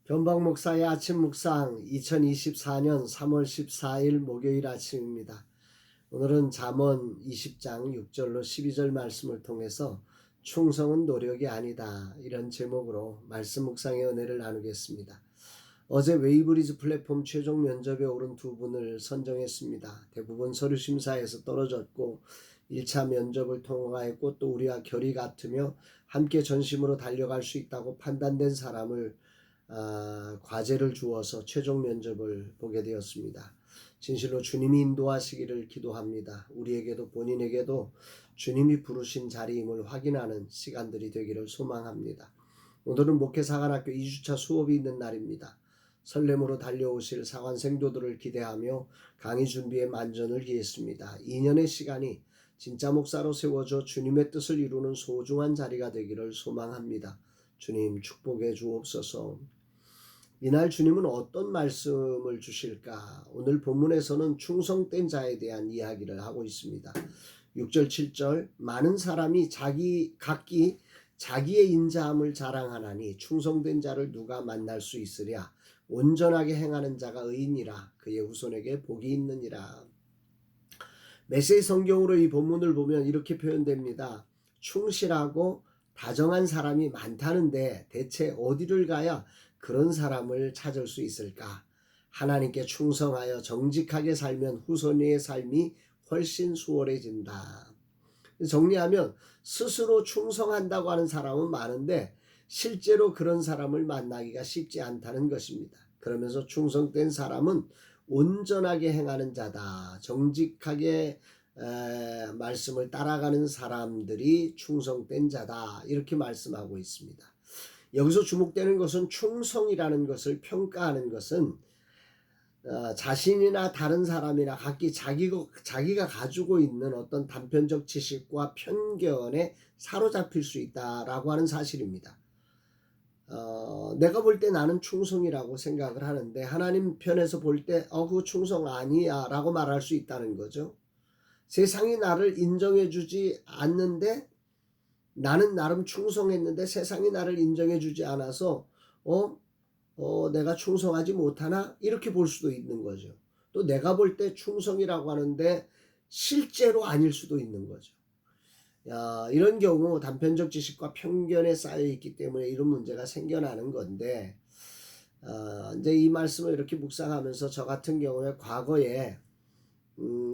변박 목사의 아침 묵상 2024년 3월 14일 목요일 아침입니다. 오늘은 잠언 20장 6절로 12절 말씀을 통해서 충성은 노력이 아니다 이런 제목으로 말씀 묵상의 은혜를 나누겠습니다. 어제 웨이브리즈 플랫폼 최종 면접에 오른 두 분을 선정했습니다. 대부분 서류 심사에서 떨어졌고 1차 면접을 통과했고 또 우리와 결이 같으며 함께 전심으로 달려갈 수 있다고 판단된 사람을 과제를 주어서 최종 면접을 보게 되었습니다. 진실로 주님이 인도하시기를 기도합니다. 우리에게도 본인에게도 주님이 부르신 자리임을 확인하는 시간들이 되기를 소망합니다. 오늘은 목회사관학교 2주차 수업이 있는 날입니다. 설렘으로 달려오실 사관 생도들을 기대하며 강의 준비에 만전을 기했습니다. 2년의 시간이 진짜 목사로 세워져 주님의 뜻을 이루는 소중한 자리가 되기를 소망합니다. 주님 축복해 주옵소서. 이날 주님은 어떤 말씀을 주실까? 오늘 본문에서는 충성된 자에 대한 이야기를 하고 있습니다. 6절 7절 많은 사람이 각기 자기의 인자함을 자랑하나니 충성된 자를 누가 만날 수 있으랴? 온전하게 행하는 자가 의인이라 그의 후손에게 복이 있느니라. 메시지 성경으로 이 본문을 보면 이렇게 표현됩니다. 충실하고 다정한 사람이 많다는데 대체 어디를 가야 그런 사람을 찾을 수 있을까? 하나님께 충성하여 정직하게 살면 후손의 삶이 훨씬 수월해진다. 정리하면 스스로 충성한다고 하는 사람은 많은데 실제로 그런 사람을 만나기가 쉽지 않다는 것입니다. 그러면서 충성된 사람은 온전하게 행하는 자다. 정직하게 말씀을 따라가는 사람들이 충성된 자다. 이렇게 말씀하고 있습니다. 여기서 주목되는 것은 충성이라는 것을 평가하는 것은 자신이나 다른 사람이나 각기 자기가 가지고 있는 어떤 단편적 지식과 편견에 사로잡힐 수 있다라고 하는 사실입니다. 내가 볼 때 나는 충성이라고 생각을 하는데 하나님 편에서 볼 때 그거 충성 아니야 라고 말할 수 있다는 거죠. 세상이 나를 인정해 주지 않는데 나는 나름 충성했는데 세상이 나를 인정해 주지 않아서 내가 충성하지 못하나? 이렇게 볼 수도 있는 거죠. 또 내가 볼 때 충성이라고 하는데 실제로 아닐 수도 있는 거죠. 이런 경우 단편적 지식과 편견에 쌓여 있기 때문에 이런 문제가 생겨나는 건데 이제 이 말씀을 이렇게 묵상하면서 저 같은 경우에 과거에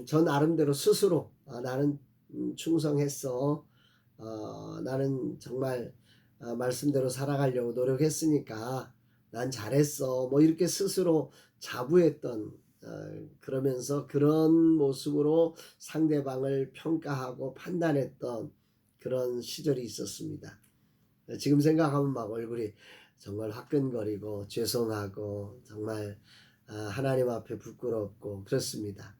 저 나름대로 스스로 나는 충성했어. 나는 정말 말씀대로 살아가려고 노력했으니까 난 잘했어. 뭐 이렇게 스스로 자부했던 그러면서 그런 모습으로 상대방을 평가하고 판단했던 그런 시절이 있었습니다. 지금 생각하면 막 얼굴이 정말 화끈거리고 죄송하고 정말 하나님 앞에 부끄럽고 그렇습니다.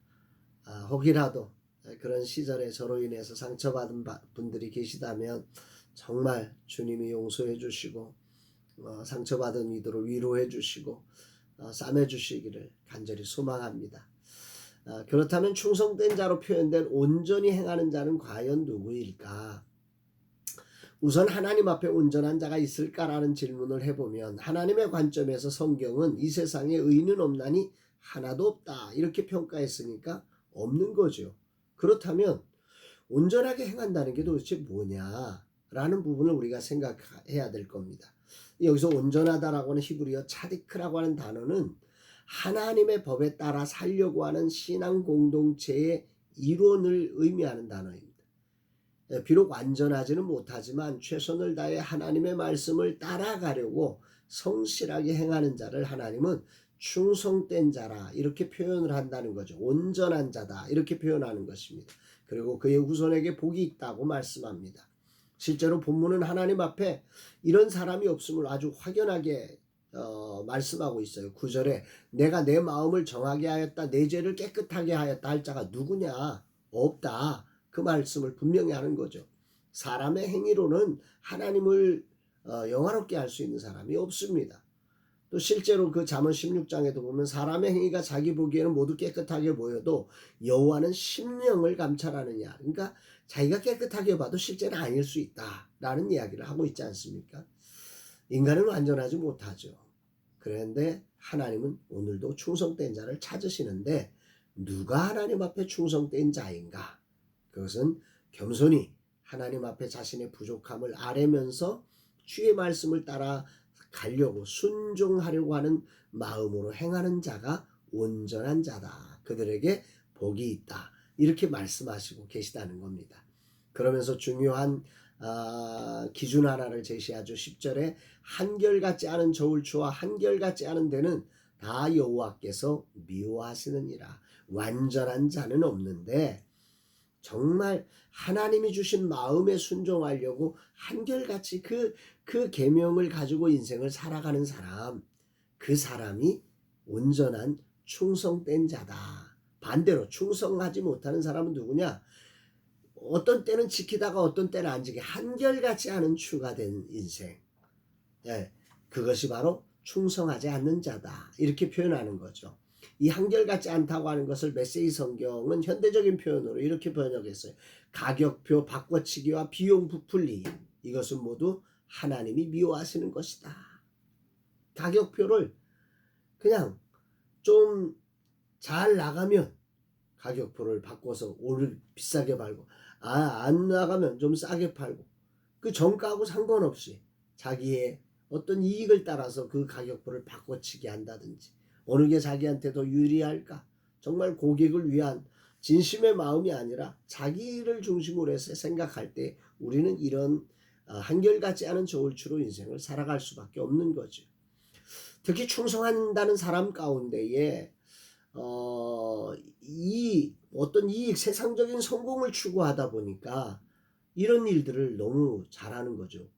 혹이라도 그런 시절에 저로 인해서 상처받은 분들이 계시다면 정말 주님이 용서해 주시고 상처받은 이들을 위로해 주시고 싸매 주시기를 간절히 소망합니다. 그렇다면 충성된 자로 표현된 온전히 행하는 자는 과연 누구일까? 우선 하나님 앞에 온전한 자가 있을까라는 질문을 해보면 하나님의 관점에서 성경은 이 세상에 의인은 없나니 하나도 없다 이렇게 평가했으니까 없는 거죠. 그렇다면 온전하게 행한다는 게 도대체 뭐냐라는 부분을 우리가 생각해야 될 겁니다. 여기서 온전하다라고 하는 히브리어 차디크라고 하는 단어는 하나님의 법에 따라 살려고 하는 신앙 공동체의 이론을 의미하는 단어입니다. 비록 완전하지는 못하지만 최선을 다해 하나님의 말씀을 따라가려고 성실하게 행하는 자를 하나님은 충성된 자라 이렇게 표현을 한다는 거죠. 온전한 자다 이렇게 표현하는 것입니다. 그리고 그의 후손에게 복이 있다고 말씀합니다. 실제로 본문은 하나님 앞에 이런 사람이 없음을 아주 확연하게 말씀하고 있어요. 9절에 내가 내 마음을 정하게 하였다 내 죄를 깨끗하게 하였다 할 자가 누구냐? 없다. 그 말씀을 분명히 하는 거죠. 사람의 행위로는 하나님을 영화롭게 할 수 있는 사람이 없습니다. 또 실제로 그 잠언 16장에도 보면 사람의 행위가 자기 보기에는 모두 깨끗하게 보여도 여호와는 심령을 감찰하느냐. 그러니까 자기가 깨끗하게 봐도 실제는 아닐 수 있다라는 이야기를 하고 있지 않습니까? 인간은 완전하지 못하죠. 그런데 하나님은 오늘도 충성된 자를 찾으시는데 누가 하나님 앞에 충성된 자인가? 그것은 겸손히 하나님 앞에 자신의 부족함을 아뢰면서 주의 말씀을 따라 가려고 순종하려고 하는 마음으로 행하는 자가 온전한 자다. 그들에게 복이 있다. 이렇게 말씀하시고 계시다는 겁니다. 그러면서 중요한 기준 하나를 제시하죠. 10절에 한결같지 않은 저울추와 한결같지 않은 데는 다 여호와께서 미워하시느니라. 완전한 자는 없는데 정말 하나님이 주신 마음에 순종하려고 한결같이 그 계명을 가지고 인생을 살아가는 사람, 그 사람이 온전한 충성된 자다. 반대로 충성하지 못하는 사람은 누구냐? 어떤 때는 지키다가 어떤 때는 안 지키, 한결같이 않은 추가 된 인생. 예, 그것이 바로 충성하지 않는 자다. 이렇게 표현하는 거죠. 이 한결같지 않다고 하는 것을 메시지 성경은 현대적인 표현으로 이렇게 번역했어요. 가격표 바꿔치기와 비용 부풀리. 이것은 모두 하나님이 미워하시는 것이다. 가격표를 그냥 좀 잘 나가면 가격표를 바꿔서 오를 비싸게 팔고, 안 나가면 좀 싸게 팔고, 그 정가하고 상관없이 자기의 어떤 이익을 따라서 그 가격표를 바꿔치기 한다든지, 어느 게 자기한테 더 유리할까? 정말 고객을 위한 진심의 마음이 아니라 자기를 중심으로 해서 생각할 때 우리는 이런 한결같지 않은 저울추로 인생을 살아갈 수밖에 없는 거죠. 특히 충성한다는 사람 가운데에 이 어떤 이익, 세상적인 성공을 추구하다 보니까 이런 일들을 너무 잘하는 거죠.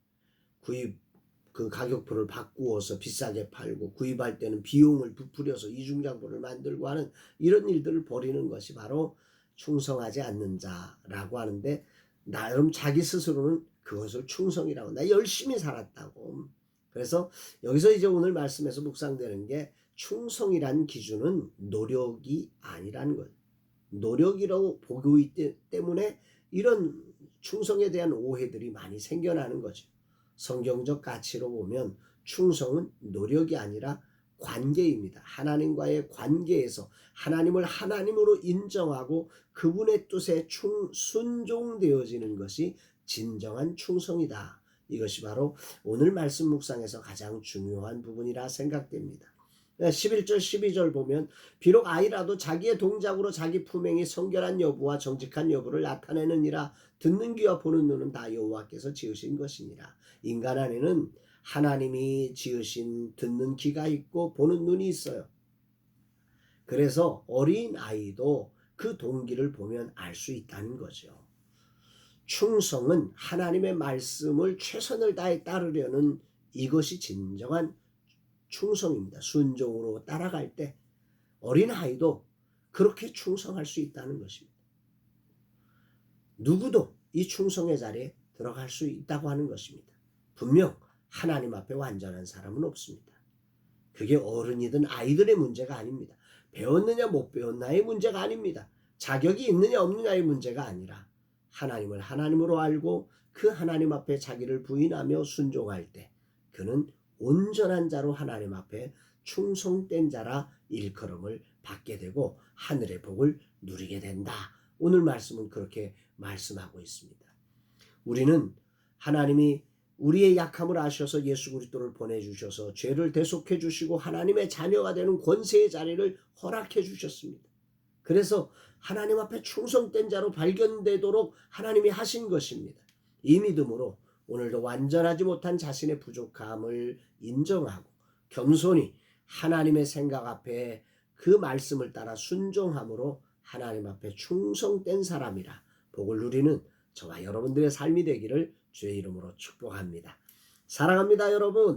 그 가격표를 바꾸어서 비싸게 팔고, 구입할 때는 비용을 부풀려서 이중장부를 만들고 하는 이런 일들을 벌이는 것이 바로 충성하지 않는 자라고 하는데, 나름 자기 스스로는 그것을 충성이라고, 나 열심히 살았다고. 그래서 여기서 이제 오늘 말씀에서 묵상되는 게, 충성이란 기준은 노력이 아니라는 거예요. 노력이라고 보고 있기 때문에 이런 충성에 대한 오해들이 많이 생겨나는 거죠. 성경적 가치로 보면 충성은 노력이 아니라 관계입니다. 하나님과의 관계에서 하나님을 하나님으로 인정하고 그분의 뜻에 순종되어지는 것이 진정한 충성이다. 이것이 바로 오늘 말씀 묵상에서 가장 중요한 부분이라 생각됩니다. 11절 12절 보면 비록 아이라도 자기의 동작으로 자기 품행이 성결한 여부와 정직한 여부를 나타내느니라. 듣는 귀와 보는 눈은 다 여호와께서 지으신 것이니라. 인간 안에는 하나님이 지으신 듣는 귀가 있고 보는 눈이 있어요. 그래서 어린 아이도 그 동기를 보면 알 수 있다는 거죠. 충성은 하나님의 말씀을 최선을 다해 따르려는 이것이 진정한 충성입니다. 순종으로 따라갈 때 어린아이도 그렇게 충성할 수 있다는 것입니다. 누구도 이 충성의 자리에 들어갈 수 있다고 하는 것입니다. 분명 하나님 앞에 완전한 사람은 없습니다. 그게 어른이든 아이들의 문제가 아닙니다. 배웠느냐 못 배웠나의 문제가 아닙니다. 자격이 있느냐 없느냐의 문제가 아니라 하나님을 하나님으로 알고 그 하나님 앞에 자기를 부인하며 순종할 때 그는 온전한 자로 하나님 앞에 충성된 자라 일컬음을 받게 되고 하늘의 복을 누리게 된다. 오늘 말씀은 그렇게 말씀하고 있습니다. 우리는 하나님이 우리의 약함을 아셔서 예수 그리스도를 보내주셔서 죄를 대속해 주시고 하나님의 자녀가 되는 권세의 자리를 허락해 주셨습니다. 그래서 하나님 앞에 충성된 자로 발견되도록 하나님이 하신 것입니다. 이 믿음으로 오늘도 완전하지 못한 자신의 부족함을 인정하고 겸손히 하나님의 생각 앞에 그 말씀을 따라 순종함으로 하나님 앞에 충성된 사람이라 복을 누리는 저와 여러분들의 삶이 되기를 주의 이름으로 축복합니다. 사랑합니다, 여러분.